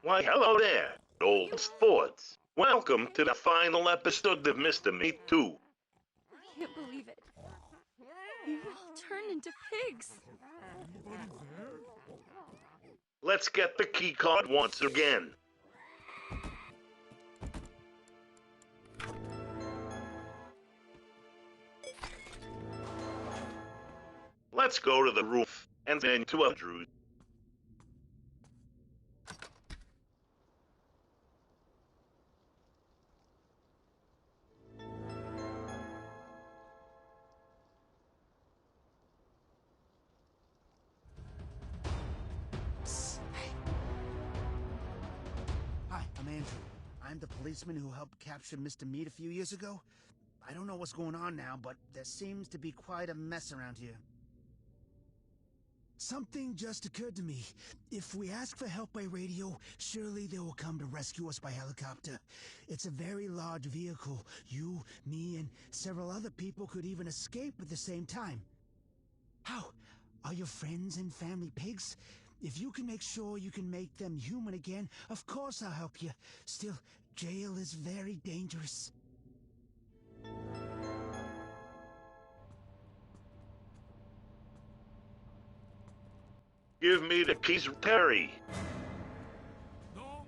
Why, hello there, old sports. Welcome to the final episode of Mr.Meat 2. I can't believe it. You all turned into pigs. Let's get the key card once again. Let's go to the roof and then to Andrews. Hi, I'm Andrew. I'm the policeman who helped capture Mr. Meat a few years ago. I don't know what's going on now, but there seems to be quite a mess around here. Something just occurred to me. If we ask for help by radio, surely they will come to rescue us by helicopter. It's a very large vehicle. You, me, and several other people could even escape at the same time. How? Are your friends and family pigs? If you can make sure you can make them human again, of course I'll help you. Still, jail is very dangerous. Give me the keys, Terry. No.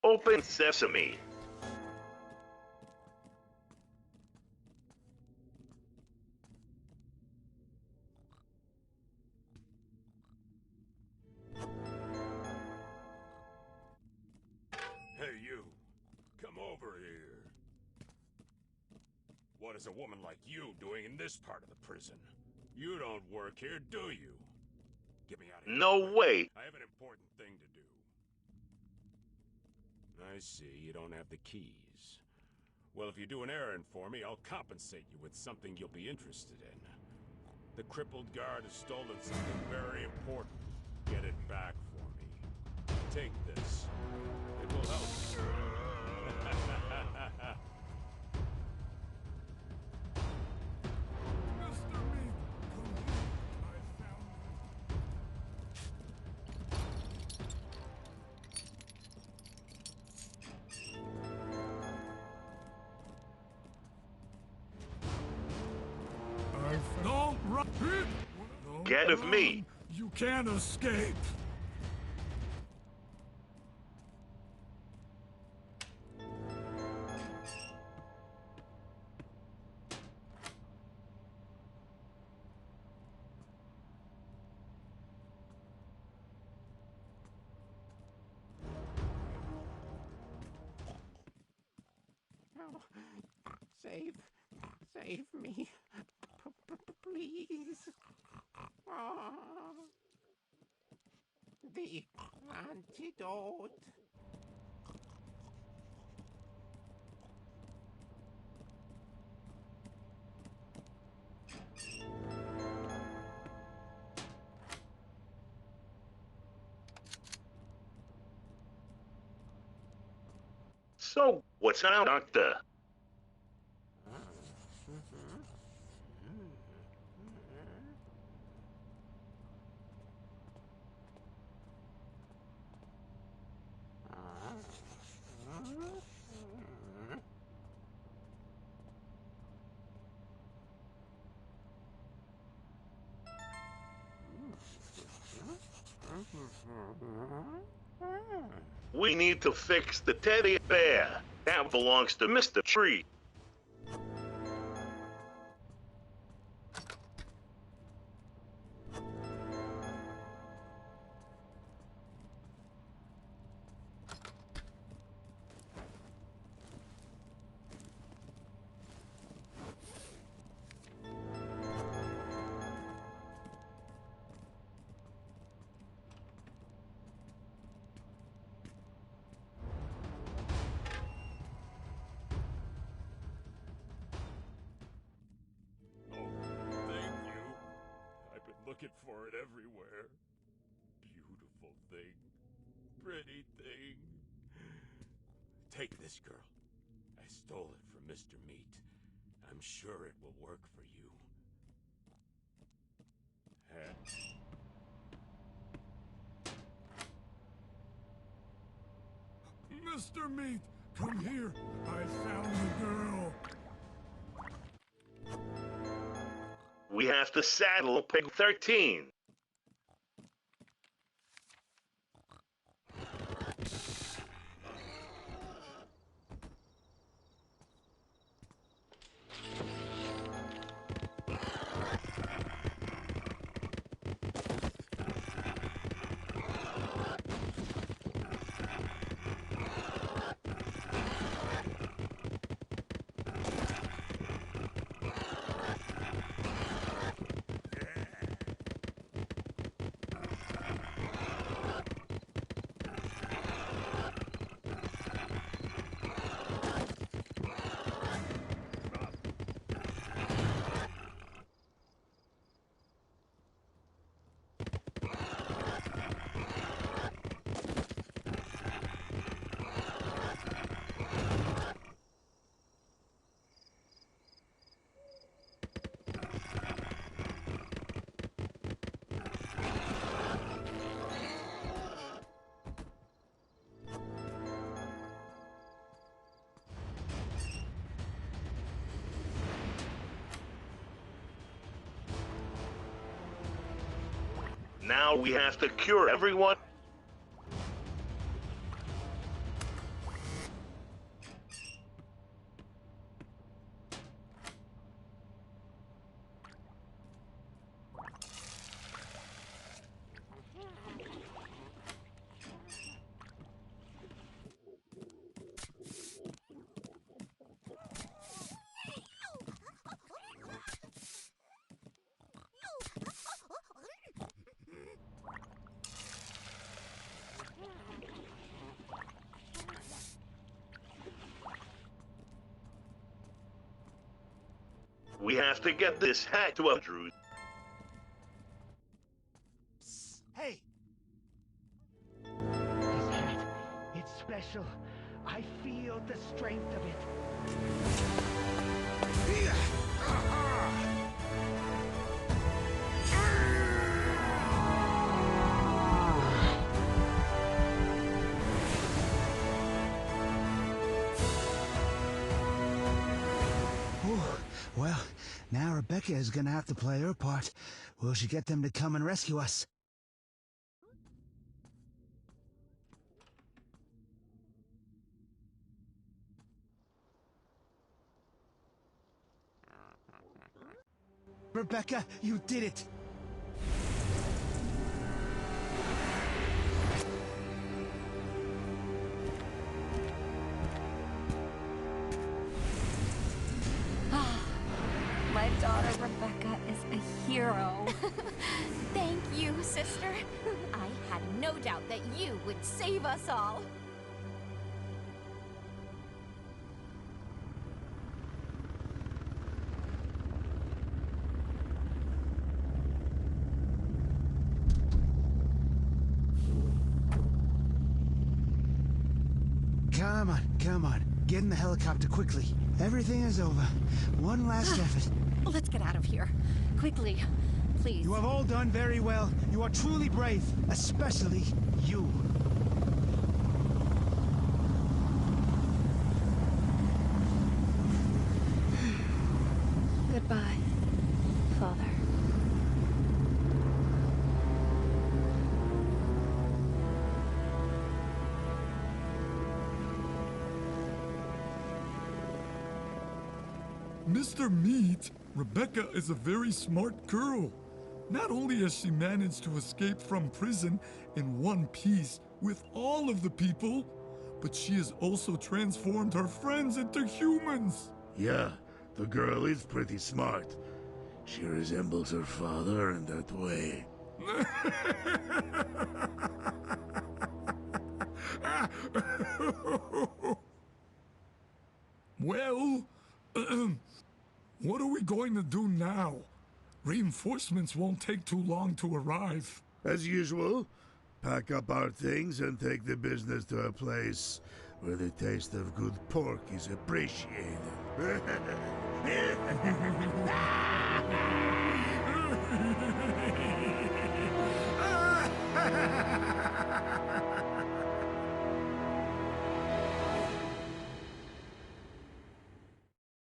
Open sesame. Hey, you. Come over here. What is a woman like you doing in this part of the prison? You don't work here, do you? Get me out of here. No way. I have an important thing to do. I see, you don't have the keys. Well, if you do an errand for me, I'll compensate you with something you'll be interested in. The crippled guard has stolen something very important. Get it back for me. Take this. It will help you. Mr. Meat, I found Don't run! Get of me. You can't escape! Save me, please. The antidote. So, what's out, Doctor? We need to fix the teddy bear. That belongs to Mr. Tree. market for it everywhere. Beautiful thing. Pretty thing. Take this, girl. I stole it from Mr. Meat. I'm sure it will work for you. Mr. Meat, come here. I found the girl. We have to saddle Pig 13. Now we have to cure everyone. We have to get this hat to Andrew. Hey! This hat, it's special. I feel the strength of it. Well, now Rebecca is gonna have to play her part. Will she get them to come and rescue us? Rebecca, you did it! My daughter Rebecca is a hero. Thank you, sister. I had no doubt that you would save us all. Come on. Get in the helicopter quickly. Everything is over. One last effort. Let's get out of here. Quickly, please. You have all done very well. You are truly brave. Especially you. Goodbye, Father. Mr. Meat, Rebecca is a very smart girl. Not only has she managed to escape from prison in one piece with all of the people, but she has also transformed her friends into humans. Yeah, the girl is pretty smart. She resembles her father in that way. Well, what are we going to do now? Reinforcements won't take too long to arrive. As usual, pack up our things and take the business to a place where the taste of good pork is appreciated.